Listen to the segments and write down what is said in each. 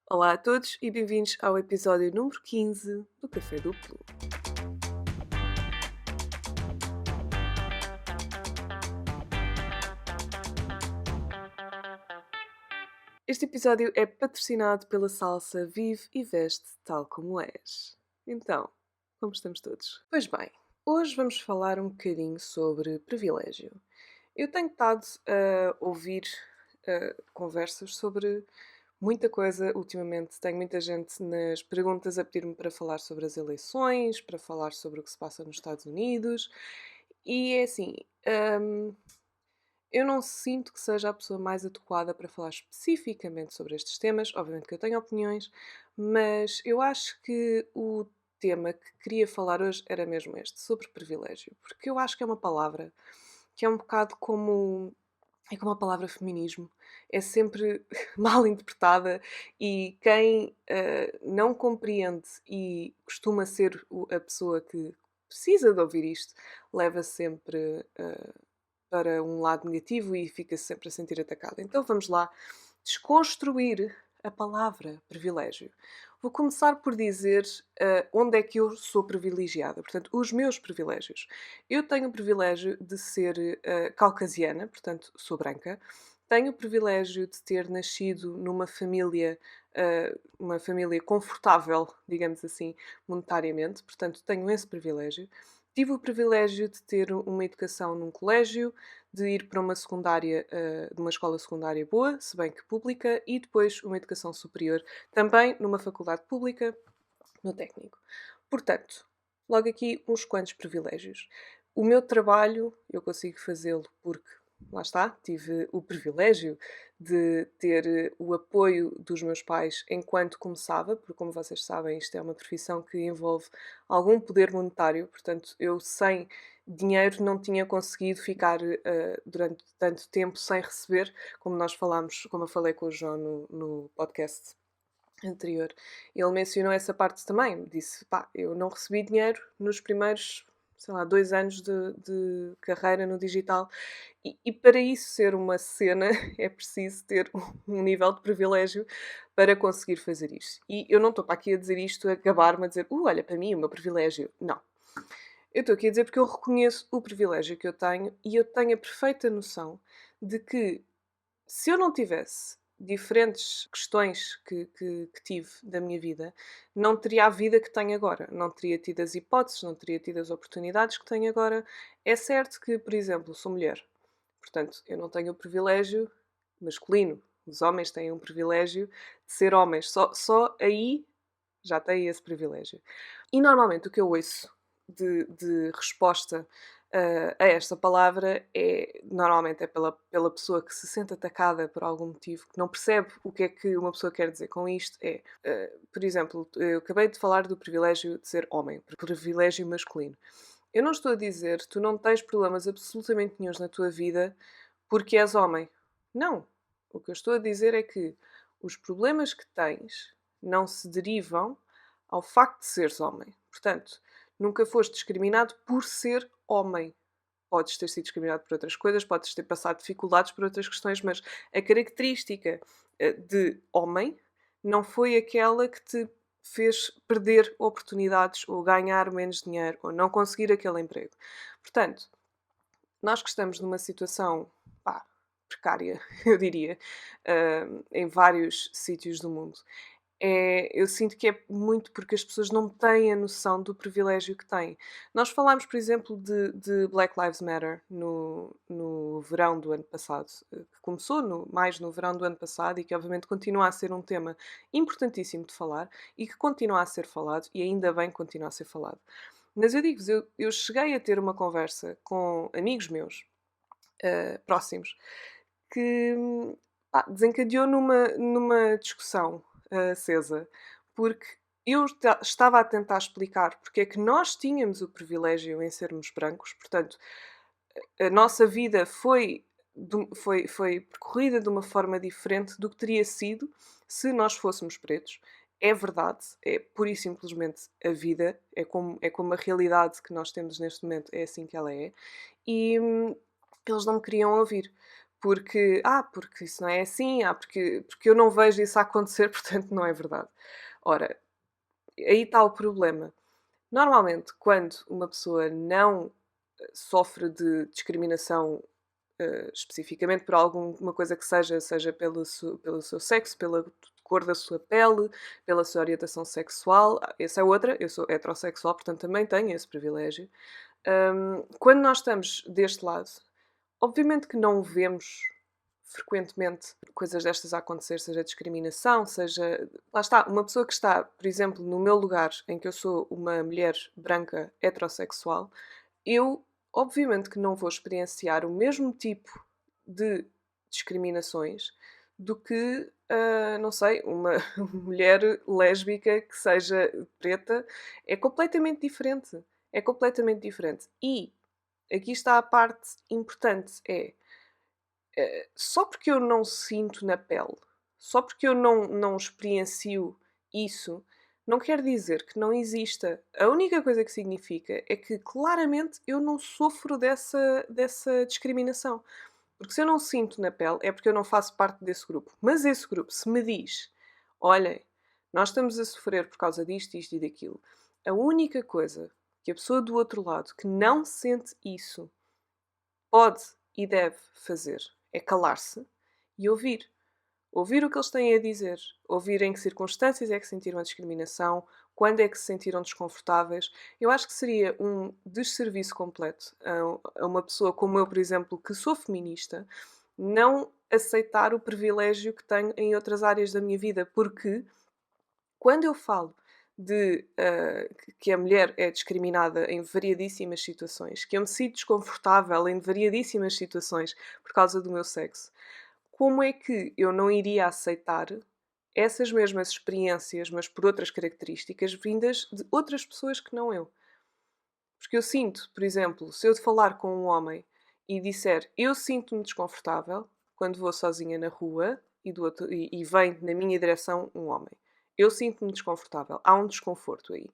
Olá a todos e bem-vindos ao episódio número 15 do Café Duplo. Este episódio é patrocinado pela salsa Vive e Veste Tal Como És. Então, como estamos todos? Pois bem, hoje vamos falar um bocadinho sobre privilégio. Eu tenho estado a ouvir conversas sobre muita coisa ultimamente. Tenho muita gente nas perguntas a pedir-me para falar sobre as eleições, para falar sobre o que se passa nos Estados Unidos. E é assim, hum, eu não sinto que seja a pessoa mais adequada para falar especificamente sobre estes temas. Obviamente que eu tenho opiniões, mas eu acho que o tema que queria falar hoje era mesmo este, sobre privilégio. Porque eu acho que é uma palavra que é um bocado como é como a palavra feminismo, é sempre mal interpretada e quem não compreende e costuma ser a pessoa que precisa de ouvir isto, leva sempre para um lado negativo e fica sempre a sentir atacada. Então vamos lá desconstruir a palavra privilégio. Vou começar por dizer onde é que eu sou privilegiada, portanto, os meus privilégios. Eu tenho o privilégio de ser caucasiana, portanto, sou branca. Tenho o privilégio de ter nascido numa família, uma família confortável, digamos assim, monetariamente, portanto, tenho esse privilégio. Tive o privilégio de ter uma educação num colégio, de ir para uma secundária, de uma escola secundária boa, se bem que pública, e depois uma educação superior, também numa faculdade pública, no técnico. Portanto, logo aqui uns quantos privilégios. O meu trabalho, eu consigo fazê-lo porque, lá está, tive o privilégio de ter o apoio dos meus pais enquanto começava, porque, como vocês sabem, isto é uma profissão que envolve algum poder monetário, portanto, eu sem dinheiro não tinha conseguido ficar durante tanto tempo sem receber, como nós falámos, como eu falei com o João no podcast anterior. Ele mencionou essa parte também. Disse, pá, eu não recebi dinheiro nos primeiros, sei lá, 2 anos de carreira no digital. E para isso ser uma cena é preciso ter um nível de privilégio para conseguir fazer isto. E eu não estou para aqui a dizer isto, a acabar-me a dizer, olha, para mim, o meu privilégio. Não. Eu estou aqui a dizer porque eu reconheço o privilégio que eu tenho e eu tenho a perfeita noção de que se eu não tivesse diferentes questões que tive da minha vida, não teria a vida que tenho agora. Não teria tido as hipóteses, não teria tido as oportunidades que tenho agora. É certo que, por exemplo, sou mulher. Portanto, eu não tenho o privilégio masculino. Os homens têm um privilégio de ser homens. Só aí já têm esse privilégio. E normalmente o que eu ouço de resposta a esta palavra normalmente é pela pessoa que se sente atacada por algum motivo, que não percebe o que é que uma pessoa quer dizer com isto. Por exemplo, eu acabei de falar do privilégio de ser homem, privilégio masculino. Eu não estou a dizer tu não tens problemas absolutamente nenhuns na tua vida porque és homem. Não. O que eu estou a dizer é que os problemas que tens não se derivam ao facto de seres homem. Portanto, nunca foste discriminado por ser homem. Podes ter sido discriminado por outras coisas, podes ter passado dificuldades por outras questões, mas a característica de homem não foi aquela que te fez perder oportunidades ou ganhar menos dinheiro ou não conseguir aquele emprego. Portanto, nós que estamos numa situação pá, precária, eu diria, em vários sítios do mundo, eu sinto que é muito porque as pessoas não têm a noção do privilégio que têm. Nós falámos, por exemplo, de Black Lives Matter no verão do ano passado, que começou mais no verão do ano passado e que obviamente continua a ser um tema importantíssimo de falar e que continua a ser falado e ainda bem que continua a ser falado. Mas eu digo-vos, eu cheguei a ter uma conversa com amigos meus próximos que desencadeou numa discussão acesa, porque eu estava a tentar explicar porque é que nós tínhamos o privilégio em sermos brancos, portanto, a nossa vida foi percorrida de uma forma diferente do que teria sido se nós fôssemos pretos. É verdade, é pura e simplesmente a vida, é como a realidade que nós temos neste momento, é assim que ela é. E eles não me queriam ouvir, porque isso não é assim, porque eu não vejo isso a acontecer, portanto não é verdade. Ora, aí está o problema. Normalmente, quando uma pessoa não sofre de discriminação especificamente por alguma coisa que seja pelo seu sexo, pela cor da sua pele, pela sua orientação sexual. Essa é outra, eu sou heterossexual, portanto também tenho esse privilégio. Quando nós estamos deste lado, obviamente que não vemos frequentemente coisas destas a acontecer, seja discriminação, seja. Lá está, uma pessoa que está, por exemplo, no meu lugar, em que eu sou uma mulher branca heterossexual, eu, obviamente, que não vou experienciar o mesmo tipo de discriminações do que, não sei, uma mulher lésbica que seja preta. É completamente diferente. É completamente diferente. E aqui está a parte importante: só porque eu não sinto na pele, só porque eu não experiencio isso, não quer dizer que não exista. A única coisa que significa é que claramente eu não sofro dessa discriminação. Porque se eu não sinto na pele é porque eu não faço parte desse grupo. Mas esse grupo, se me diz, olhem, nós estamos a sofrer por causa disto, isto e daquilo, a única coisa que a pessoa do outro lado que não sente isso pode e deve fazer é calar-se e ouvir. Ouvir o que eles têm a dizer. Ouvir em que circunstâncias é que sentiram a discriminação, quando é que se sentiram desconfortáveis. Eu acho que seria um desserviço completo a uma pessoa como eu, por exemplo, que sou feminista, não aceitar o privilégio que tenho em outras áreas da minha vida, porque quando eu falo de que a mulher é discriminada em variadíssimas situações, que eu me sinto desconfortável em variadíssimas situações por causa do meu sexo, como é que eu não iria aceitar essas mesmas experiências, mas por outras características, vindas de outras pessoas que não eu? Porque eu sinto, por exemplo, se eu falar com um homem e disser eu sinto-me desconfortável quando vou sozinha na rua e vem na minha direção um homem. Eu sinto-me desconfortável. Há um desconforto aí.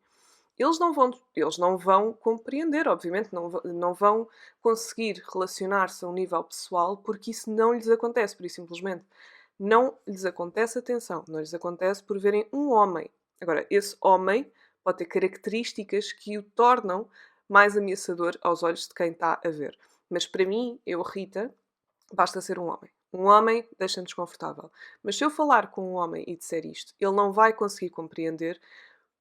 Eles não vão compreender, obviamente, não vão conseguir relacionar-se a um nível pessoal porque isso não lhes acontece, por isso simplesmente. Não lhes acontece, atenção, não lhes acontece por verem um homem. Agora, esse homem pode ter características que o tornam mais ameaçador aos olhos de quem está a ver. Mas para mim, eu, Rita, basta ser um homem. Um homem deixa-me desconfortável. Mas se eu falar com um homem e disser isto, ele não vai conseguir compreender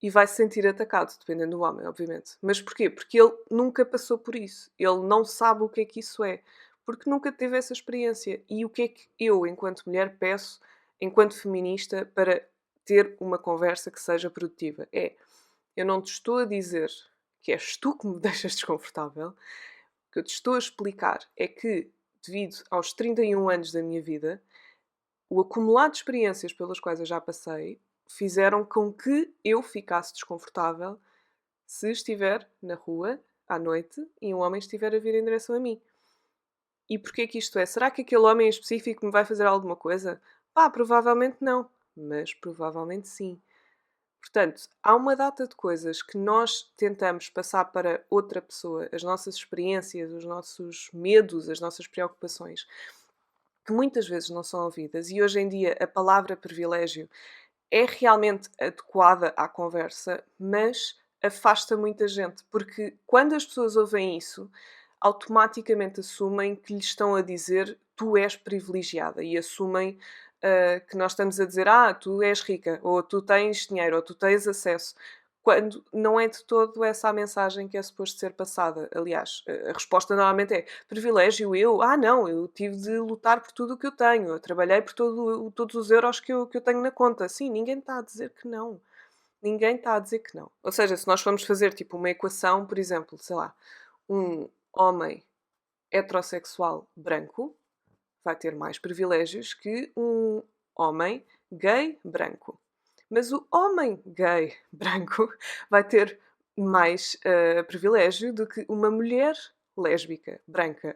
e vai se sentir atacado, dependendo do homem, obviamente. Mas porquê? Porque ele nunca passou por isso. Ele não sabe o que é que isso é. Porque nunca teve essa experiência. E o que é que eu, enquanto mulher, peço, enquanto feminista, para ter uma conversa que seja produtiva? Eu não te estou a dizer que és tu que me deixas desconfortável. O que eu te estou a explicar é que, devido aos 31 anos da minha vida, o acumulado de experiências pelas quais eu já passei fizeram com que eu ficasse desconfortável se estiver na rua à noite e um homem estiver a vir em direção a mim. E porquê que isto é? Será que aquele homem em específico me vai fazer alguma coisa? Provavelmente não, mas provavelmente sim. Portanto, há uma data de coisas que nós tentamos passar para outra pessoa, as nossas experiências, os nossos medos, as nossas preocupações, que muitas vezes não são ouvidas, e hoje em dia a palavra privilégio é realmente adequada à conversa, mas afasta muita gente, porque quando as pessoas ouvem isso, automaticamente assumem que lhes estão a dizer tu és privilegiada e assumem que nós estamos a dizer tu és rica, ou tu tens dinheiro, ou tu tens acesso, quando não é de todo essa a mensagem que é suposto ser passada. Aliás, a resposta normalmente é privilégio eu? Não, eu tive de lutar por tudo o que eu tenho, eu trabalhei por todos os euros que eu tenho na conta. Sim, ninguém está a dizer que não. Ninguém está a dizer que não. Ou seja, se nós formos fazer tipo uma equação, por exemplo, sei lá, um homem heterossexual branco vai ter mais privilégios que um homem gay branco. Mas o homem gay branco vai ter mais privilégio do que uma mulher lésbica branca,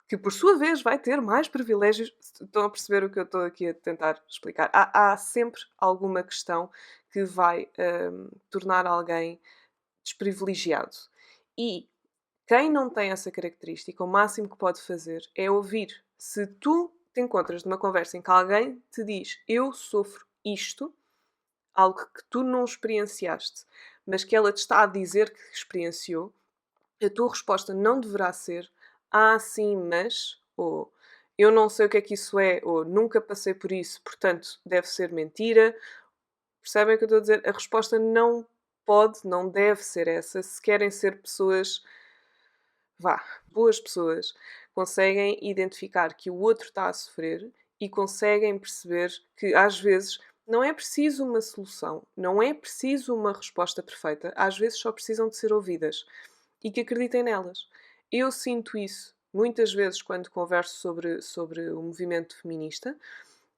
que por sua vez vai ter mais privilégios. Estão a perceber o que eu estou aqui a tentar explicar? Há sempre alguma questão que vai tornar alguém desprivilegiado. E quem não tem essa característica, o máximo que pode fazer é ouvir. Se tu te encontras numa conversa em que alguém te diz eu sofro isto, algo que tu não experienciaste, mas que ela te está a dizer que experienciou, a tua resposta não deverá ser ah, sim, mas, ou eu não sei o que é que isso é, ou nunca passei por isso, portanto deve ser mentira. Percebem o que eu estou a dizer? A resposta não pode, não deve ser essa. Se querem ser pessoas, vá, boas pessoas, conseguem identificar que o outro está a sofrer e conseguem perceber que às vezes não é preciso uma solução, não é preciso uma resposta perfeita, às vezes só precisam de ser ouvidas e que acreditem nelas. Eu sinto isso muitas vezes quando converso sobre o movimento feminista.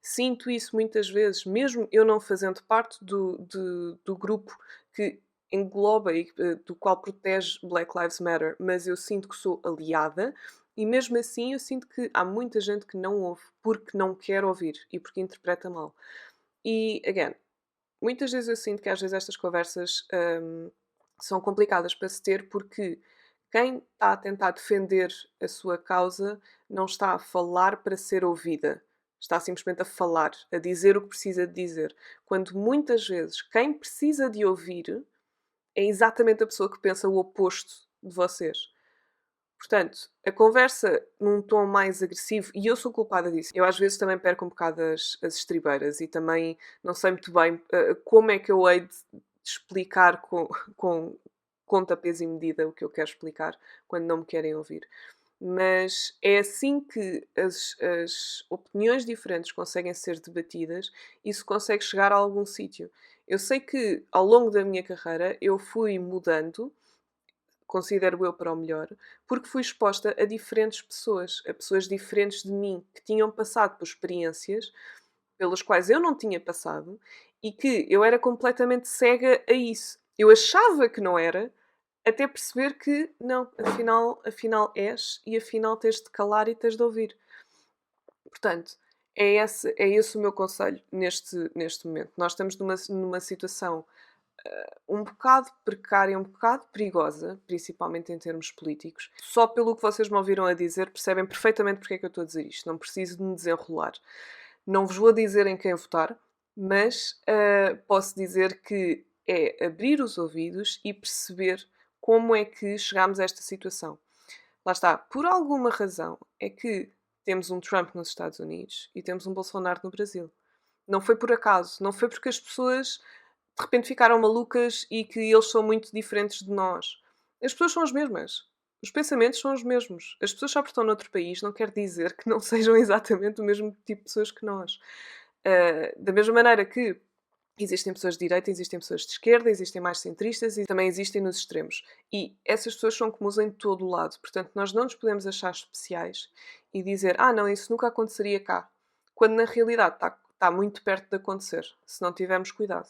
Sinto isso muitas vezes, mesmo eu não fazendo parte do grupo que engloba e do qual protege Black Lives Matter, mas eu sinto que sou aliada e mesmo assim eu sinto que há muita gente que não ouve porque não quer ouvir e porque interpreta mal. E, again, muitas vezes eu sinto que às vezes estas conversas são complicadas para se ter porque quem está a tentar defender a sua causa não está a falar para ser ouvida. Está simplesmente a falar, a dizer o que precisa de dizer. Quando muitas vezes quem precisa de ouvir é exatamente a pessoa que pensa o oposto de vocês. Portanto, a conversa num tom mais agressivo, e eu sou culpada disso. Eu às vezes também perco um bocado as estribeiras e também não sei muito bem como é que eu hei de explicar com conta, peso e medida o que eu quero explicar quando não me querem ouvir. Mas é assim que as opiniões diferentes conseguem ser debatidas e se consegue chegar a algum sítio. Eu sei que ao longo da minha carreira eu fui mudando, considero eu para o melhor, porque fui exposta a diferentes pessoas, a pessoas diferentes de mim, que tinham passado por experiências pelas quais eu não tinha passado e que eu era completamente cega a isso. Eu achava que não era, até perceber que não, afinal és e afinal tens de calar e tens de ouvir. Portanto, é esse o meu conselho neste momento. Nós estamos numa situação um bocado precária, um bocado perigosa, principalmente em termos políticos. Só pelo que vocês me ouviram a dizer, percebem perfeitamente porque é que eu estou a dizer isto. Não preciso de me desenrolar. Não vos vou dizer em quem votar, mas posso dizer que é abrir os ouvidos e perceber como é que chegámos a esta situação. Lá está, por alguma razão é que temos um Trump nos Estados Unidos e temos um Bolsonaro no Brasil. Não foi por acaso, não foi porque as pessoas de repente ficaram malucas e que eles são muito diferentes de nós. As pessoas são as mesmas. Os pensamentos são os mesmos. As pessoas só porque estão noutro país não quer dizer que não sejam exatamente o mesmo tipo de pessoas que nós. Da mesma maneira que existem pessoas de direita, existem pessoas de esquerda, existem mais centristas e também existem nos extremos. E essas pessoas são comuns em todo o lado. Portanto, nós não nos podemos achar especiais e dizer não, isso nunca aconteceria cá. Quando na realidade está muito perto de acontecer, se não tivermos cuidado.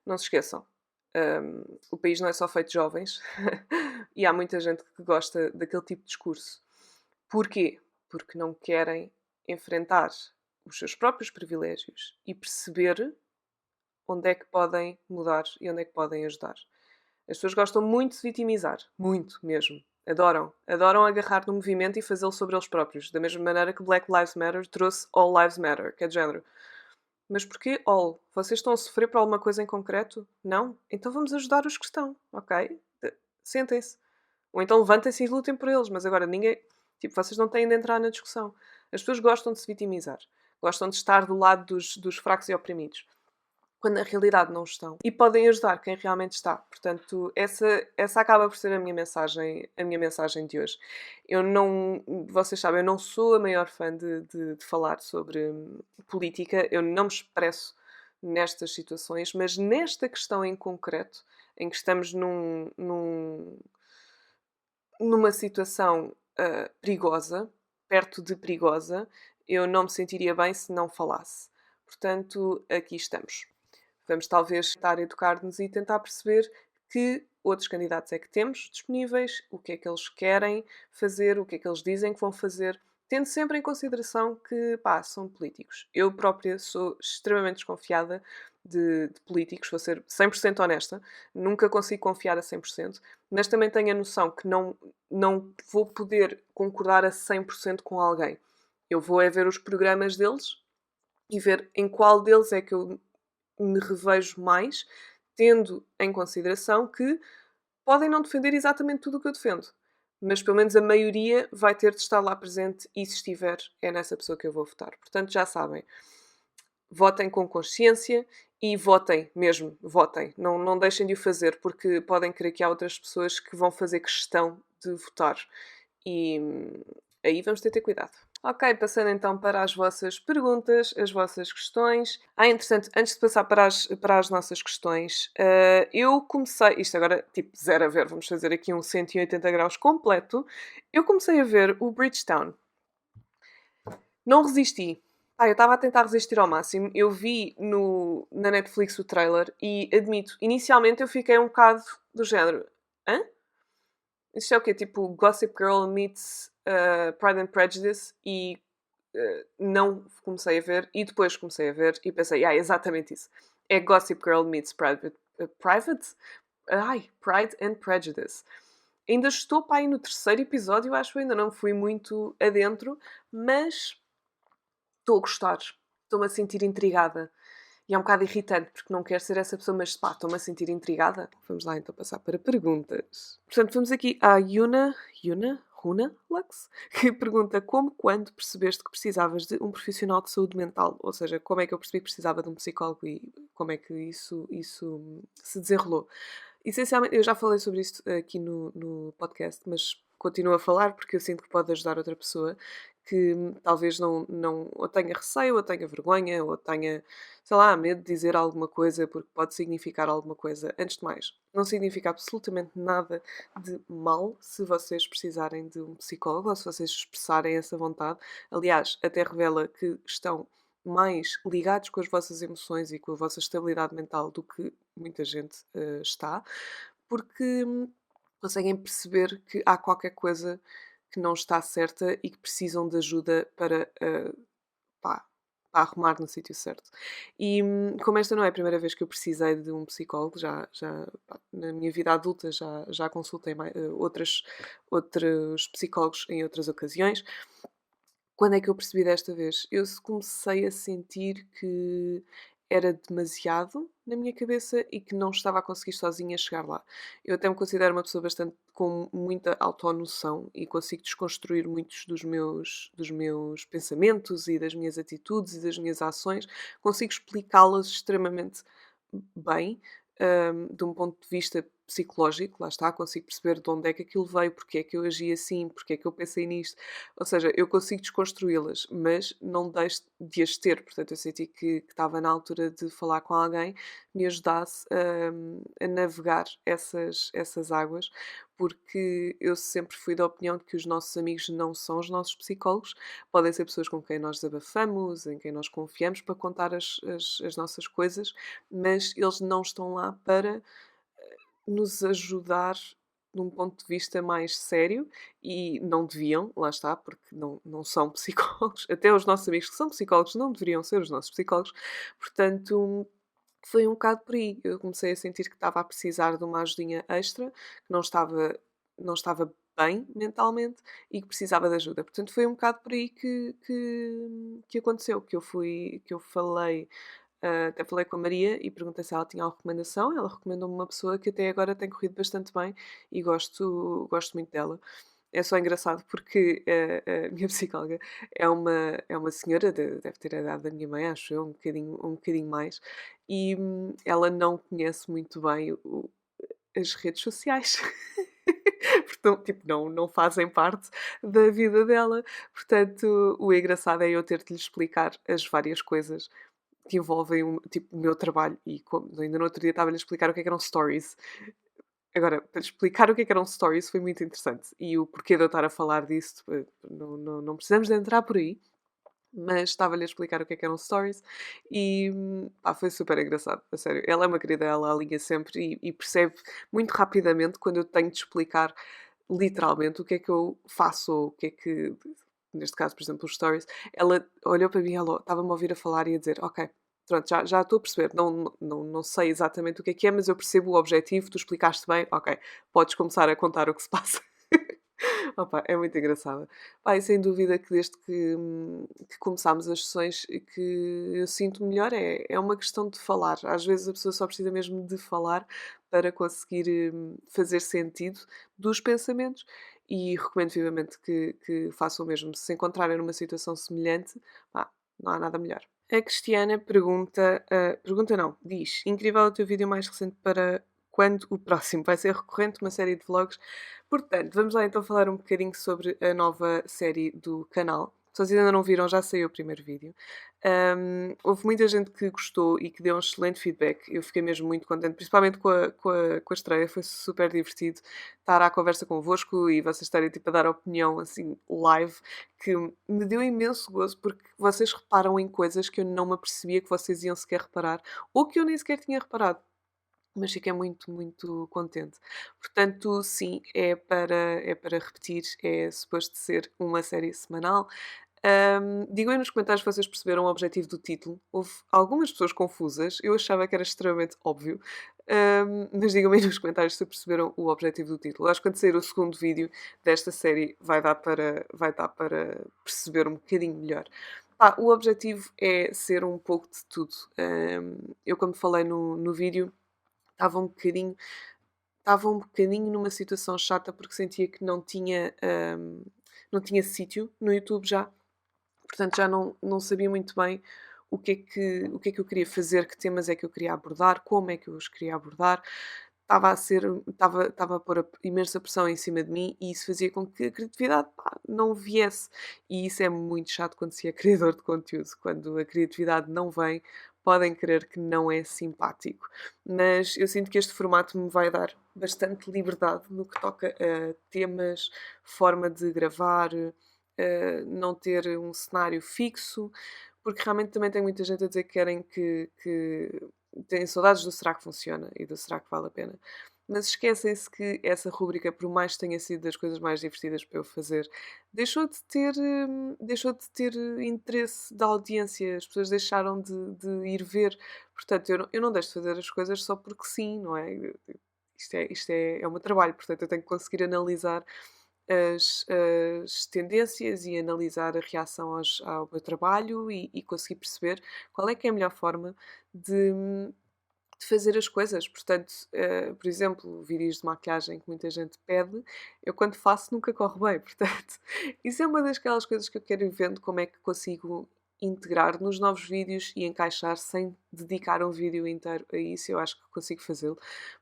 Não se esqueçam, o país não é só feito de jovens e há muita gente que gosta daquele tipo de discurso. Porquê? Porque não querem enfrentar os seus próprios privilégios e perceber onde é que podem mudar e onde é que podem ajudar. As pessoas gostam muito de se vitimizar. Muito mesmo. Adoram. Adoram agarrar no movimento e fazê-lo sobre eles próprios. Da mesma maneira que Black Lives Matter trouxe All Lives Matter, que é de género. Mas porquê all? Vocês estão a sofrer por alguma coisa em concreto? Não? Então vamos ajudar os que estão, ok? Sentem-se. Ou então levantem-se e lutem por eles. Mas agora ninguém... Tipo, vocês não têm de entrar na discussão. As pessoas gostam de se vitimizar. Gostam de estar do lado dos fracos e oprimidos, quando na realidade não estão. E podem ajudar quem realmente está. Portanto, essa acaba por ser a minha mensagem de hoje. Eu não, vocês sabem, eu não sou a maior fã de falar sobre política, eu não me expresso nestas situações, mas nesta questão em concreto, em que estamos numa situação perigosa, perto de perigosa, eu não me sentiria bem se não falasse. Portanto, aqui estamos. Vamos talvez tentar educar-nos e tentar perceber que outros candidatos é que temos disponíveis, o que é que eles querem fazer, o que é que eles dizem que vão fazer, tendo sempre em consideração que, são políticos. Eu própria sou extremamente desconfiada de políticos, vou ser 100% honesta, nunca consigo confiar a 100%, mas também tenho a noção que não vou poder concordar a 100% com alguém. Eu vou é ver os programas deles e ver em qual deles é que eu me revejo mais, tendo em consideração que podem não defender exatamente tudo o que eu defendo, mas pelo menos a maioria vai ter de estar lá presente e se estiver, é nessa pessoa que eu vou votar. Portanto, já sabem, votem com consciência e votem mesmo, votem. Não deixem de o fazer, porque podem crer que há outras pessoas que vão fazer questão de votar. E aí vamos ter de ter cuidado. Ok, passando então para as vossas perguntas, as vossas questões. Interessante, antes de passar para as nossas questões, eu comecei, isto agora tipo zero a ver, vamos fazer aqui um 180 graus completo. Eu comecei a ver o Bridgetown. Não resisti. Eu estava a tentar resistir ao máximo. Eu vi na Netflix o trailer e admito, inicialmente eu fiquei um bocado do género. Hã? Isto é o quê? Tipo Gossip Girl meets Pride and Prejudice e não comecei a ver e depois comecei a ver e pensei, exatamente isso. É Gossip Girl meets Pride and Prejudice. Ainda estou para aí no terceiro episódio, acho que ainda não fui muito adentro, mas estou a gostar. Estou-me a sentir intrigada. E é um bocado irritante, porque não quero ser essa pessoa, mas estou-me a sentir intrigada. Vamos lá então passar para perguntas. Portanto, vamos aqui à Runa Lux, que pergunta como, quando percebeste que precisavas de um profissional de saúde mental? Ou seja, como é que eu percebi que precisava de um psicólogo e como é que isso se desenrolou? Essencialmente, eu já falei sobre isto aqui no podcast, mas continuo a falar porque eu sinto que pode ajudar outra pessoa que talvez não ou tenha receio, ou tenha vergonha, ou tenha, sei lá, medo de dizer alguma coisa porque pode significar alguma coisa. Antes de mais, não significa absolutamente nada de mal se vocês precisarem de um psicólogo ou se vocês expressarem essa vontade. Aliás, até revela que estão mais ligados com as vossas emoções e com a vossa estabilidade mental do que muita gente está, porque conseguem perceber que há qualquer coisa que não está certa e que precisam de ajuda para, pá, para arrumar no sítio certo. E como esta não é a primeira vez que eu precisei de um psicólogo, na minha vida adulta já consultei outros psicólogos em outras ocasiões. Quando é que eu percebi desta vez? Eu comecei a sentir que era demasiado na minha cabeça e que não estava a conseguir sozinha chegar lá. Eu até me considero uma pessoa bastante com muita autonoção e consigo desconstruir muitos dos meus pensamentos e das minhas atitudes e das minhas ações. Consigo explicá-las extremamente bem, de um ponto de vista psicológico, lá está, consigo perceber de onde é que aquilo veio, porque é que eu agi assim, porque é que eu pensei nisto. Ou seja, eu consigo desconstruí-las, mas não deixo de as ter. Portanto, eu senti que estava na altura de falar com alguém que me ajudasse a navegar essas águas, porque eu sempre fui da opinião de que os nossos amigos não são os nossos psicólogos, podem ser pessoas com quem nós desabafamos, em quem nós confiamos para contar as nossas coisas, mas eles não estão lá para nos ajudar num ponto de vista mais sério e não deviam, lá está, porque não são psicólogos. Até os nossos amigos que são psicólogos não deveriam ser os nossos psicólogos. Portanto, foi um bocado por aí. Eu comecei a sentir que estava a precisar de uma ajudinha extra, que não estava bem mentalmente e que precisava de ajuda. Portanto, foi um bocado por aí que aconteceu, que eu falei. Até falei com a Maria e perguntei se ela tinha alguma recomendação. Ela recomendou-me uma pessoa que até agora tem corrido bastante bem e gosto muito dela. É só engraçado porque a minha psicóloga é uma senhora, deve ter a idade da minha mãe, acho eu, um bocadinho mais, e ela não conhece muito bem as redes sociais. Portanto, tipo, não fazem parte da vida dela. Portanto, o engraçado é eu ter de lhe explicar as várias coisas que envolvem tipo, o meu trabalho. E ainda no outro dia estava-lhe a explicar o que eram stories. Agora, para explicar o que eram stories foi muito interessante. E o porquê de eu estar a falar disso, não precisamos de entrar por aí. Mas estava-lhe a explicar o que eram stories e foi super engraçado, a sério. Ela é uma querida, ela alinha sempre e percebe muito rapidamente quando eu tenho de explicar literalmente o que é que eu faço ou o que é que, neste caso, por exemplo, os stories. Ela olhou para mim, ela estava-me a ouvir a falar e a dizer: Ok, pronto, já estou a perceber. Não sei exatamente o que é, mas eu percebo o objetivo, tu explicaste bem, ok, podes começar a contar o que se passa. Opa, é muito engraçada. Pá, e sem dúvida que desde que começámos as sessões que eu sinto melhor é uma questão de falar. Às vezes a pessoa só precisa mesmo de falar para conseguir fazer sentido dos pensamentos e recomendo vivamente que façam o mesmo. Se se encontrarem numa situação semelhante, pá, não há nada melhor. A Cristiana pergunta, pergunta não, diz: incrível o teu vídeo mais recente para quando o próximo vai ser recorrente, uma série de vlogs. Portanto, vamos lá então falar um bocadinho sobre a nova série do canal. Se vocês ainda não viram, já saiu o primeiro vídeo. Houve muita gente que gostou e que deu um excelente feedback. Eu fiquei mesmo muito contente, principalmente com a estreia. Foi super divertido estar à conversa convosco e vocês estarem tipo, a dar opinião assim live, que me deu imenso gozo porque vocês reparam em coisas que eu não me apercebia que vocês iam sequer reparar ou que eu nem sequer tinha reparado. Mas fiquei muito, muito contente. Portanto, sim, é para repetir, é suposto ser uma série semanal. Digam aí nos comentários se vocês perceberam o objetivo do título. Houve algumas pessoas confusas, eu achava que era extremamente óbvio, mas digam-me aí nos comentários se perceberam o objetivo do título. Acho que quando sair o segundo vídeo desta série vai dar para perceber um bocadinho melhor. O objetivo é ser um pouco de tudo. Eu, como falei no vídeo, estava um bocadinho estava um bocadinho numa situação chata porque sentia que não tinha sítio no YouTube já. Portanto, já não sabia muito bem o que é que eu queria fazer, que temas é que eu queria abordar, como é que eu os queria abordar. Estava a pôr imensa pressão em cima de mim e isso fazia com que a criatividade, pá, não viesse. E isso é muito chato quando se é criador de conteúdo. Quando a criatividade não vem, podem crer que não é simpático. Mas eu sinto que este formato me vai dar bastante liberdade no que toca a temas, forma de gravar, não ter um cenário fixo, porque realmente também tem muita gente a dizer que querem que têm saudades do será que funciona e do será que vale a pena. Mas esquecem-se que essa rúbrica, por mais que tenha sido das coisas mais divertidas para eu fazer, deixou de ter interesse da audiência. As pessoas deixaram de ir ver. Portanto, eu não deixo de fazer as coisas só porque sim, não é? Isto é o meu trabalho, portanto, eu tenho que conseguir analisar as tendências e analisar a reação ao meu trabalho e conseguir perceber qual é que é a melhor forma de fazer as coisas. Portanto, por exemplo, vídeos de maquilhagem que muita gente pede, eu quando faço nunca corre bem. Portanto, isso é uma daquelas coisas que eu quero ir vendo como é que consigo integrar nos novos vídeos e encaixar sem dedicar um vídeo inteiro a isso. Eu acho que consigo fazê-lo.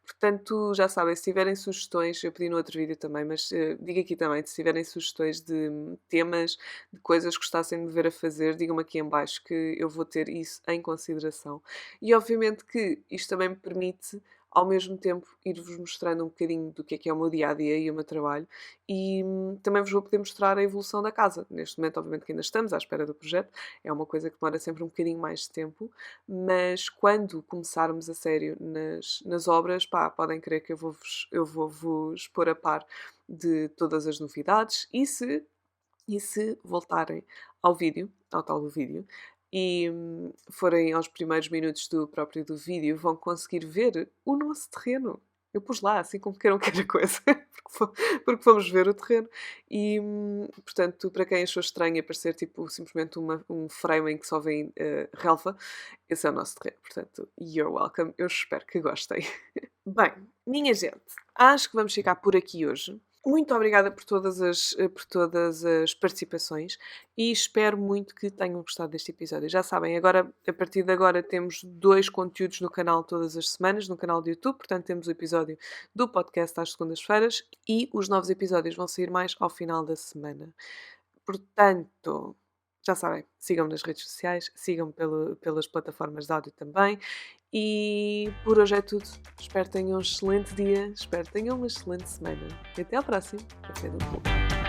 Portanto, já sabem, se tiverem sugestões, eu pedi no outro vídeo também, mas digo aqui também, se tiverem sugestões de temas, de coisas que gostassem de me ver a fazer, digam-me aqui em baixo que eu vou ter isso em consideração. E obviamente que isto também me permite, ao mesmo tempo, ir-vos mostrando um bocadinho do que é o meu dia-a-dia e o meu trabalho e também vos vou poder mostrar a evolução da casa. Neste momento, obviamente, que ainda estamos à espera do projeto, é uma coisa que demora sempre um bocadinho mais de tempo, mas quando começarmos a sério nas obras, pá, podem crer que eu vou vos pôr a par de todas as novidades e se voltarem ao vídeo, ao tal do vídeo, e forem aos primeiros minutos do vídeo, vão conseguir ver o nosso terreno. Eu pus lá, assim como queiram que era coisa, porque fomos ver o terreno. E, portanto, para quem achou estranho aparecer tipo, simplesmente um frame em que só vem relva, esse é o nosso terreno. Portanto, you're welcome. Eu espero que gostem. Bem, minha gente, acho que vamos ficar por aqui hoje. Muito obrigada por todas as participações e espero muito que tenham gostado deste episódio. Já sabem, agora, a partir de agora temos 2 conteúdos no canal todas as semanas, no canal do YouTube. Portanto, temos o episódio do podcast às segundas-feiras e os novos episódios vão sair mais ao final da semana. Portanto, já sabem, sigam-me nas redes sociais, sigam-me pelas plataformas de áudio também. E por hoje é tudo. Espero que tenham um excelente dia, espero que tenham uma excelente semana. E até ao próximo Café do Povo.